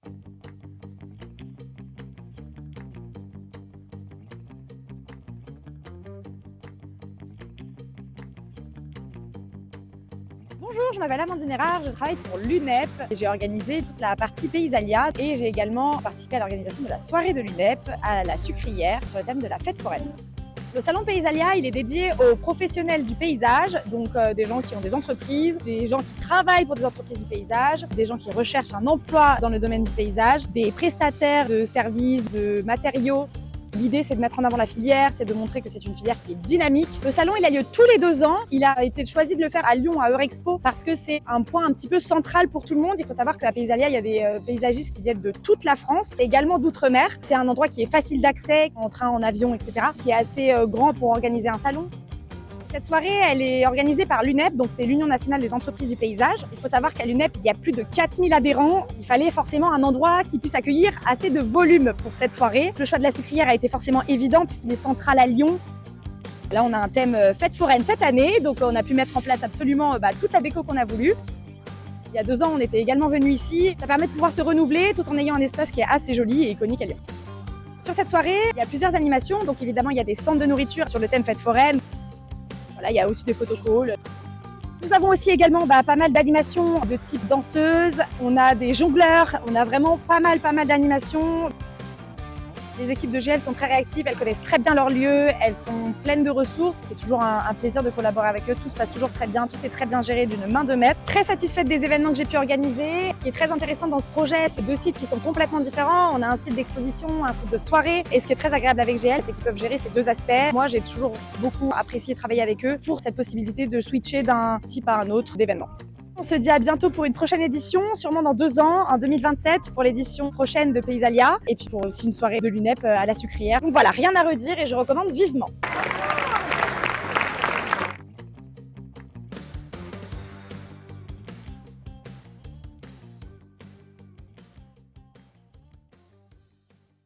Bonjour, je m'appelle Amandine Erard, je travaille pour l'UNEP. J'ai organisé toute la partie Paysalia et j'ai également participé à l'organisation de la soirée de l'UNEP à la Sucrière sur le thème de la fête foraine. Le salon Paysalia, il est dédié aux professionnels du paysage, donc des gens qui ont des entreprises, des gens qui travaillent pour des entreprises du paysage, des gens qui recherchent un emploi dans le domaine du paysage, des prestataires de services, de matériaux. L'idée, c'est de mettre en avant la filière, c'est de montrer que c'est une filière qui est dynamique. Le salon, il a lieu tous les 2 ans. Il a été choisi de le faire à Lyon, à Eurexpo, parce que c'est un point un petit peu central pour tout le monde. Il faut savoir que la Paysalia, il y a des paysagistes qui viennent de toute la France, et également d'outre-mer. C'est un endroit qui est facile d'accès, en train, en avion, etc., qui est assez grand pour organiser un salon. Cette soirée, elle est organisée par l'UNEP, donc c'est l'Union nationale des entreprises du paysage. Il faut savoir qu'à l'UNEP, il y a plus de 4000 adhérents. Il fallait forcément un endroit qui puisse accueillir assez de volume pour cette soirée. Le choix de la Sucrière a été forcément évident puisqu'il est central à Lyon. Là, on a un thème fête foraine cette année, donc on a pu mettre en place absolument toute la déco qu'on a voulu. Il y a 2 ans, on était également venus ici. Ça permet de pouvoir se renouveler tout en ayant un espace qui est assez joli et iconique à Lyon. Sur cette soirée, il y a plusieurs animations. Donc évidemment, il y a des stands de nourriture sur le thème fête foraine. Voilà, il y a aussi des photocalls. Nous avons aussi également pas mal d'animations de type danseuse. On a des jongleurs, on a vraiment pas mal d'animations. Les équipes de GL sont très réactives, elles connaissent très bien leur lieu, elles sont pleines de ressources. C'est toujours un plaisir de collaborer avec eux, tout se passe toujours très bien, tout est très bien géré d'une main de maître. Très satisfaite des événements que j'ai pu organiser. Ce qui est très intéressant dans ce projet, c'est 2 sites qui sont complètement différents. On a un site d'exposition, un site de soirée. Et ce qui est très agréable avec GL, c'est qu'ils peuvent gérer ces 2 aspects. Moi, j'ai toujours beaucoup apprécié travailler avec eux pour cette possibilité de switcher d'un type à un autre d'événement. On se dit à bientôt pour une prochaine édition, sûrement dans 2 ans, en 2027, pour l'édition prochaine de Paysalia, et puis pour aussi une soirée de l'UNEP à la Sucrière. Donc voilà, rien à redire et je recommande vivement.